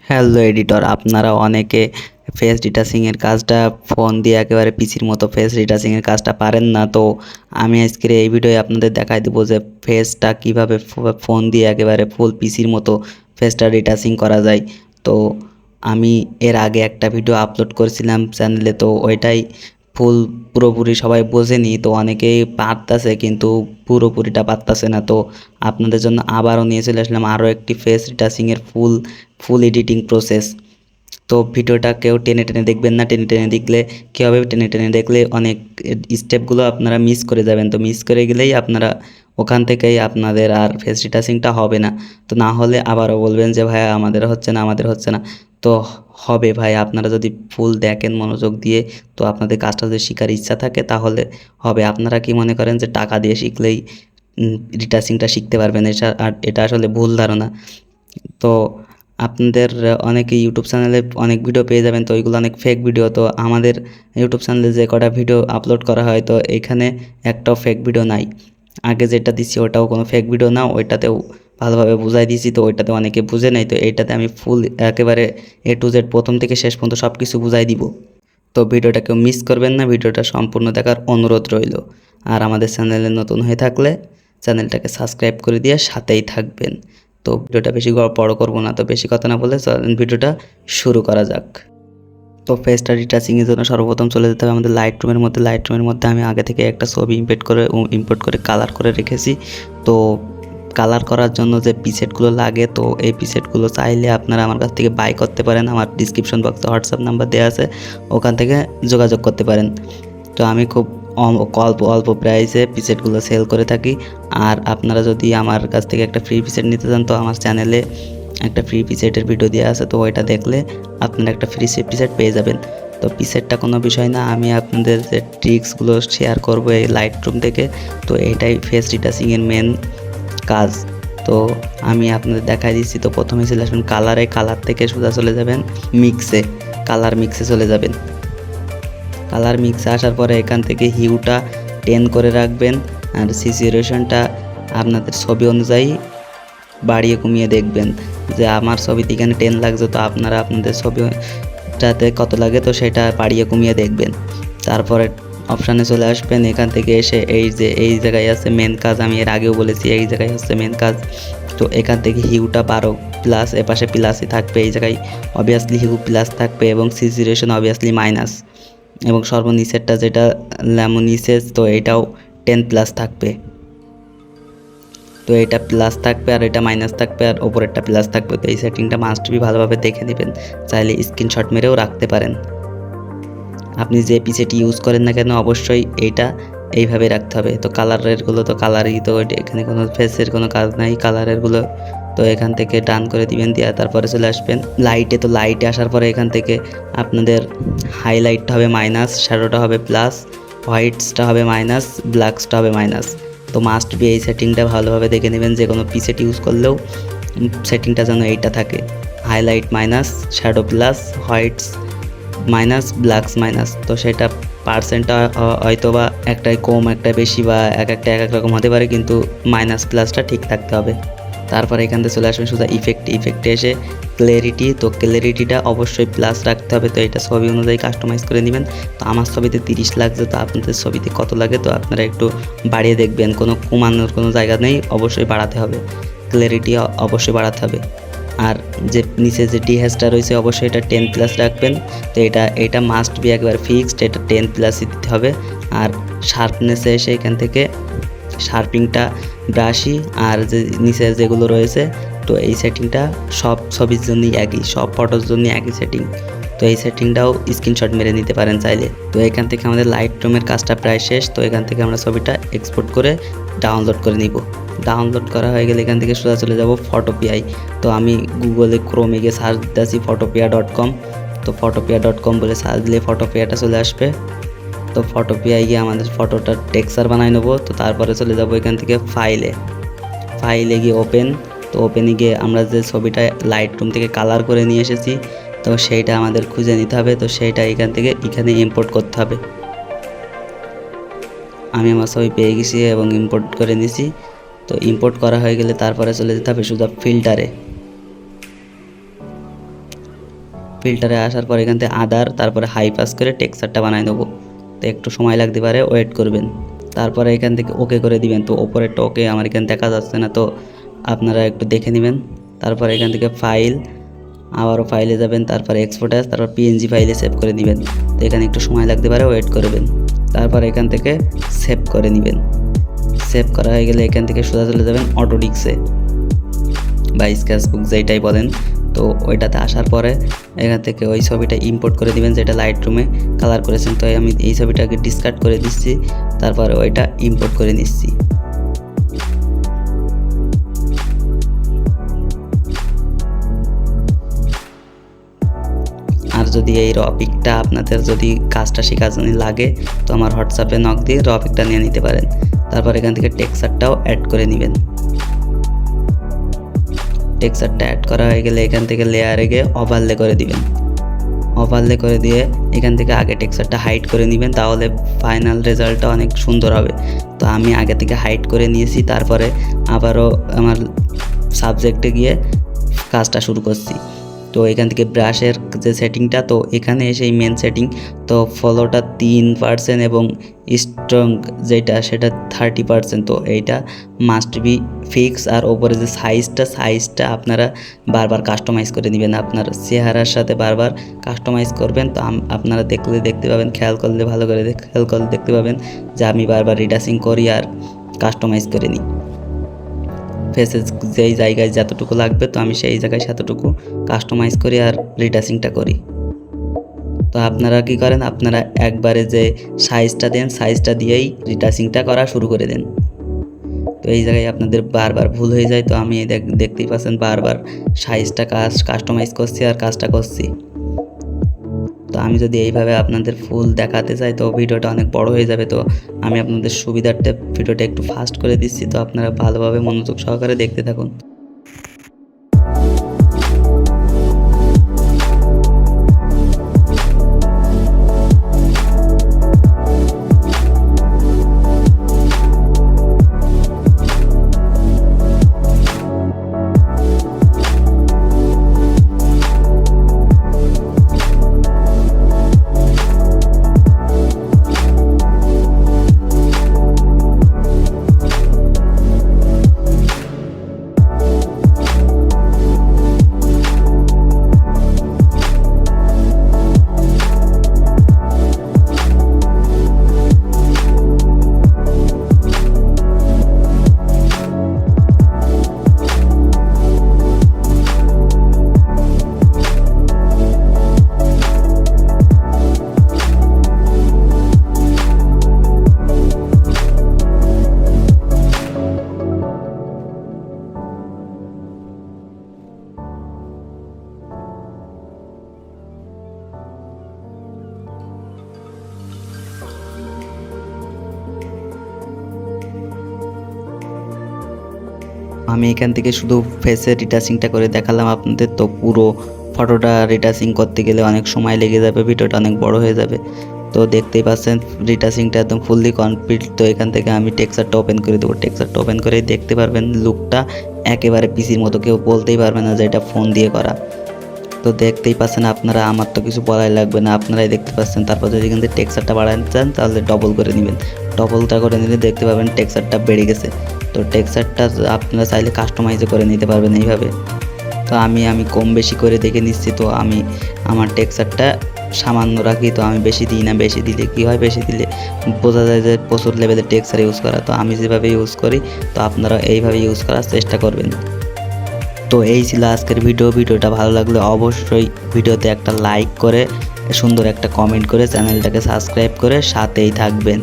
Hello editor, আপনারা অনেকে face ডিটাচিংয়ের কাজটা ফোন দিয়ে একেবারে পিসির মতো ফেস ডিটাচিংয়ের কাজটা পারেন না। তো আমি আজকের এই ভিডিওয়ে আপনাদের দেখাই দেবো যে ফেসটা কীভাবে ফোন দিয়ে একেবারে ফুল পিসির মতো ফেসটা ডিটাচিং করা যায়। তো আমি এর আগে একটা ভিডিও আপলোড করেছিলাম চ্যানেলে, তো ওইটাই পুরোপুরি সবাই বোঝেনি, তো অনেকেই পারতাছে কিন্তু পুরোপুরিটা পারতাছে না। তো আপনাদের জন্য আবারও নিয়ে চলে আসলাম আরও একটি ফেস রিটাচিংয়ের ফুল এডিটিং প্রসেস। তো ভিডিওটা কেউ টেনে টেনে দেখবেন না, টেনে টেনে দেখলে কী হবে, টেনে টেনে দেখলে অনেক স্টেপগুলো আপনারা মিস করে যাবেন। তো মিস করে গেলেই আপনারা ওখান থেকেই আপনাদের আর ফেস রিটাচিংটা হবে না। তো না হলে আবারও বলবেন যে ভাই আমাদের হচ্ছে না। তো হবে ভাই, আপনারা যদি ফুল দেখেন মনোযোগ দিয়ে, তো আপনাদের কাজটা যদি শেখার ইচ্ছা থাকে তাহলে হবে। আপনারা কি মনে করেন যে টাকা দিয়ে শিখলেই রিটাচিংটা শিখতে পারবেন? এটা আসলে ভুল ধারণা। তো আপনাদের অনেকে ইউটিউব চ্যানেলে অনেক ভিডিও পেয়ে যাবেন, তো ওইগুলো অনেক ফেক ভিডিও। তো আমাদের ইউটিউব চ্যানেলে যে কটা ভিডিও আপলোড করা হয়, তো এখানে একটাও ফেক ভিডিও নাই। আগে যেটা দিচ্ছি ওটাও কোনো ফেক ভিডিও না, ওইটাতেও ভালোভাবে বুঝাই দিয়েছি, তো ওইটাতে অনেকে বুঝে নেই। তো এইটাতে আমি ফুল একেবারে A to Z প্রথম থেকে শেষ পর্যন্ত সব কিছু বুঝাই দিব। তো ভিডিওটা কেউ মিস করবেন না, ভিডিওটা সম্পূর্ণ দেখার অনুরোধ রইল। আর আমাদের চ্যানেলে নতুন হয়ে থাকলে চ্যানেলটাকে সাবস্ক্রাইব করে দিয়ে সাথেই থাকবেন। তো ভিডিওটা বেশি বড় করবো না, তো বেশি কথা না বলে চলেন ভিডিওটা শুরু করা যাক। তো ফেসটা রিটাচিংয়ের জন্য সর্বপ্রথম চলে যেতে হবে আমাদের লাইটরুমের মধ্যে আমি আগে থেকে একটা ছবি ইম্পোর্ট করে কালার করে রেখেছি। তো কালার করার জন্য যে প্রিসেটগুলো লাগে, তো এই প্রিসেটগুলো চাইলে আপনারা আমার কাছ থেকে বাই করতে পারেন। আমার ডিসক্রিপশন বক্সে হোয়াটসঅ্যাপ নাম্বার দেওয়া আছে, ওখান থেকে যোগাযোগ করতে পারেন। তো আমি খুব অল্প প্রাইসে প্রিসেটগুলো সেল করে থাকি। আর আপনারা যদি আমার কাছ থেকে একটা ফ্রি প্রিসেট নিতে চান, তো আমার চ্যানেলে একটা ফ্রি প্রিসেটের ভিডিও দেওয়া আছে, তো ওইটা দেখলে আপনারা একটা ফ্রি প্রিসেট পেয়ে যাবেন। তো প্রিসেটটা কোনো বিষয় না, আমি আপনাদের যে ট্রিক্সগুলো শেয়ার করবো এই লাইটরুম থেকে, তো এটাই ফেস রিটাচিংয়ের মেন কাজ। তো আমি আপনাদের দেখাই দিচ্ছি। তো প্রথমে চলে আসবেন কালার থেকে সোজা চলে যাবেন কালার মিক্সে চলে যাবেন। কালার মিক্সে আসার পরে এখান থেকে হিউটা 10 করে রাখবেন, আর স্যাচুরেশনটা আপনাদের ছবি অনুযায়ী বাড়িয়ে কমিয়ে দেখবেন যে আমার ছবিতে এখানে 10 লাগছে, তো আপনারা আপনাদের ছবিটাতে কত লাগে তো সেটা বাড়িয়ে কমিয়ে দেখবেন। তারপরে অপশানে চলে আসবেন, এখান থেকে এসে এই জায়গায় আছে মেন কাজ, আমি এর আগেও বলেছি এই জায়গায় হচ্ছে মেন কাজ। তো এখান থেকে হিউটা 12 প্লাস, এপাশে প্লাসই থাকবে, এই জায়গায় অবভিয়াসলি হিউ প্লাস থাকবে, এবং স্যাচুরেশন অবভিয়াসলি মাইনাস, এবং সর্বনিচেরটা যেটা ল্যামোনিসেস, তো এটাও 10 প্লাস থাকবে। তো এটা প্লাস থাকবে আর এটা মাইনাস থাকবে আর ওপরেরটা প্লাস থাকবে। তো এই সেটিংটা মাস্ট বি ভালোভাবে দেখে নেবেন, চাইলে স্ক্রিনশট মেরেও রাখতে পারেন। আপনি যে পিসেটি ইউজ করেন না কেন অবশ্যই এইটা এইভাবে রাখতে হবে। তো কালারেরগুলো তো কালারই, তো এখানে কোনো ফেসের কোনো কাজ নাই কালারেরগুলো। তো এখান থেকে ডান করে দিবেন, দিয়ে তারপরে চলে আসবেন লাইটে। তো লাইটে আসার পরে এখান থেকে আপনাদের হাইলাইটটা হবে মাইনাস, শ্যাডোটা হবে প্লাস, হোয়াইটসটা হবে মাইনাস, ব্ল্যাকসটা হবে মাইনাস। তো মাস্ট বি এই সেটিংটা ভালোভাবে দেখে নেবেন, যে কোনো পিসেট ইউজ করলেও সেটিংটা যেন এইটা থাকে, highlight minus, shadow plus, whites minus, blacks minus. তো সেটা পার্সেন্টটা হয়তো বা একটাই কম একটা বেশি বা এক এক রকম হতে পারে, কিন্তু মাইনাস প্লাসটা ঠিক থাকতে হবে। তারপরে এখান থেকে চলে আসবেন সোজা ইফেক্টে এসে ক্লিয়ারিটি। তো ক্লিয়ারিটিটা অবশ্যই প্লাস রাখতে হবে। তো এটা ছবি অনুযায়ী কাস্টমাইজ করে নেবেন। তো আমার ছবিতে 30 লাগছে, তো আপনাদের ছবিতে কত লাগে তো আপনারা একটু বাড়িয়ে দেখবেন, কোনো কমানোর কোনো জায়গা নেই, অবশ্যই বাড়াতে হবে, ক্লিয়ারিটি অবশ্যই বাড়াতে হবে। আর যে নিচে যে ডিহ্যাশটা রয়েছে অবশ্যই এটা 10 প্লাস রাখবেন। তো এটা মাস্ট বি একবার ফিক্সড, এটা 10 প্লাসই দিতে হবে। আর শার্পনেসে এসে এখান থেকে শার্পিংটা ব্রাশি, আর যে নিচের যেগুলো রয়েছে, তো এই সেটিংটা সব ছবির জন্যই একই, সব ফটোর জন্যই একই সেটিং। তো এই সেটিংটাও স্ক্রিনশট মেরে নিতে পারেন চাইলে। তো এখান থেকে আমাদের লাইটরুমের কাজটা প্রায় শেষ। তো এখান থেকে আমরা ছবিটা এক্সপোর্ট করে ডাউনলোড করে নিব। ডাউনলোড করা হয়ে গেলে এখান থেকে সোজা চলে যাব ফটোপিআই। তো আমি গুগলে ক্রোমে গিয়ে সার্চ দিতেছি photopia.com। তো photopia.com বলে সার্চ দিলে ফটোপিয়াটা চলে আসবে। তো ফটোপিয়ায় গিয়ে আমাদের ফটোটা টেক্সচার বানাই নেবো। তো তারপরে চলে যাব এখান থেকে ফাইলে গিয়ে ওপেন। তো ওপেনে গিয়ে আমরা যে ছবিটা লাইটরুম থেকে কালার করে নিয়ে এসেছি, তো সেইটা আমাদের খুঁজে নিতে হবে। তো সেইটা এখানে ইম্পোর্ট করতে হবে। আমি আমার ছবি পেয়ে গেছি এবং ইম্পোর্ট করে নিয়েছি। তো ইম্পোর্ট করা হয়ে গেলে তারপরে চলে যেতে হবে সোজা ফিল্টারে। ফিল্টারে আসার পর এখান থেকে আদার, তারপরে হাই পাস করে টেক্সচারটা বানাই নেবো। তো একটু সময় লাগতে পারে, ওয়েট করবেন। তারপরে এখান থেকে ওকে করে দিবেন। তো ওপরেরটা ওকে আমার এখানে দেখা যাচ্ছে না, তো আপনারা একটু দেখে নেবেন। তারপর এখান থেকে ফাইল, আবারও ফাইলে যাবেন, তারপরে এক্সপোর্ট অ্যাজ, তারপর পিএনজি ফাইলে সেভ করে দিবেন। তো এখানে একটু সময় লাগতে পারে, ওয়েট করবেন। তারপর এখান থেকে সেভ করে নেবেন। সেভ করা হয়ে গেলে এখান থেকে সোজা চলে যাবেন অটোডিক্সে বা স্কেচবুক যেটাই বলেন। তো ওইটাতে আসার পরে এখান থেকে ওই ছবিটা ইম্পোর্ট করে দিবেন যেটা লাইট রুমে কালার করেছেন। তো আমি এই ছবিটাকে ডিসকার্ড করে দিচ্ছি, তারপরে ওইটা ইম্পোর্ট করে নিচ্ছি। আর যদি এই র পিকটা আপনাদের যদি কাজটা শেখার জন্য লাগে, তো আমার হোয়াটসঅ্যাপে নক দিয়ে র পিকটা নিয়ে নিতে পারেন। তারপর এখান থেকে টেক্সচারটাও অ্যাড করে নেবেন। টেক্সচারটা অ্যাড করা হয়ে গেলে এখান থেকে লেয়ারে গিয়ে ওভারলে করে দিবেন। ওভারলে করে দিয়ে এখান থেকে আগে টেক্সচারটা হাইড করে নেবেন, তাহলে ফাইনাল রেজাল্টটা অনেক সুন্দর হবে। তো আমি আগে থেকে হাইড করে নিয়েছি, তারপরে আবারও আমার সাবজেক্টে গিয়ে কাজটা শুরু করছি। তো এখান থেকে ব্রাশের যে সেটিংটা, তো এখানে এসে মেন সেটিং, তো ফলোটা 3% এবং স্ট্রং যেটা সেটা 30%। তো এইটা মাস্ট বি ফিক্স। আর ওপরে যে সাইজটা আপনারা বারবার কাস্টমাইজ করে নেবেন, আপনার চেহারার সাথে বারবার কাস্টমাইজ করবেন। তো আপনারা দেখতে পাবেন, খেয়াল করলে ভালো করে খেয়াল করলে দেখতে পাবেন যে আমি বারবার রিডাসিং করি আর কাস্টমাইজ করে নিই। ফেসে যেই জায়গায় যতটুকু লাগবে, তো আমি সেই জায়গায় সেতটুকু কাস্টমাইজ করি আর রিটাচিংটা করি। তো আপনারা কি করেন, আপনারা একবারে যে সাইজটা দেন, সাইজটা দিয়েই রিটাচিংটা করা শুরু করে দেন। তো এই জায়গায় আপনাদের বারবার ভুল হয়ে যায়। তো আমি দেখতেই পাচ্ছেন বারবার সাইজটা কাস্টমাইজ করছি আর কাজটা করছি। তো আমি যদি এইভাবে আপনাদের ফুল দেখাতে চাই, তো ভিডিওটা অনেক বড় হয়ে যাবে। তো আমি আপনাদের সুবিধার্থে ভিডিওটা একটু ফাস্ট করে দিচ্ছি। তো আপনারা ভালোভাবে মনোযোগ সহকারে দেখতে থাকুন। আমি এখান থেকে শুধু ফেসের রিটাচিংটা করে দেখালাম আপনাদের। তো পুরো ফটোটা রিটাচিং করতে গেলে অনেক সময় লেগে যাবে, ভিডিওটা অনেক বড় হয়ে যাবে। তো দেখতেই পাচ্ছেন রিটাচিংটা একদম ফুললি কমপ্লিট। তো এখান থেকে আমি টেক্সচারটা ওপেন করে দেবো। টেক্সচারটা ওপেন করেই দেখতে পারবেন লুকটা একেবারে পিসির মতো, কেউ বলতেই পারবে না যে এটা ফোন দিয়ে করা। তো দেখতেই পাচ্ছেন আপনারা, আমার তো কিছু বলাই লাগবে না, আপনারাই দেখতে পাচ্ছেন। তারপর যদি এখান থেকে টেক্সচারটা বাড়াতে চান, তাহলে ডবল করে নেবেন। ডবলটা করে নিলে দেখতে পাবেন টেক্সচারটা বেড়ে গেছে। তো টেক্সচারটা আপনারা চাইলে কাস্টমাইজও করে নিতে পারবেন এইভাবে। তো আমি কম বেশি করে দেখে নিচ্ছি। তো আমি আমার টেক্সচারটা সামান্য রাখি, তো আমি বেশি দিই না। বেশি দিলে কি হয়, বেশি দিলে বোঝা যায় যে প্রচুর লেভেলের টেক্সচার ইউজ করা। তো আমি যেভাবে ইউজ করি, তো আপনারা এইভাবে ইউজ করার চেষ্টা করবেন। তো এই ছিল আজকের ভিডিওটা ভালো লাগলে অবশ্যই ভিডিওতে একটা লাইক করে, সুন্দর একটা কমেন্ট করে, চ্যানেলটাকে সাবস্ক্রাইব করে সাথেই থাকবেন।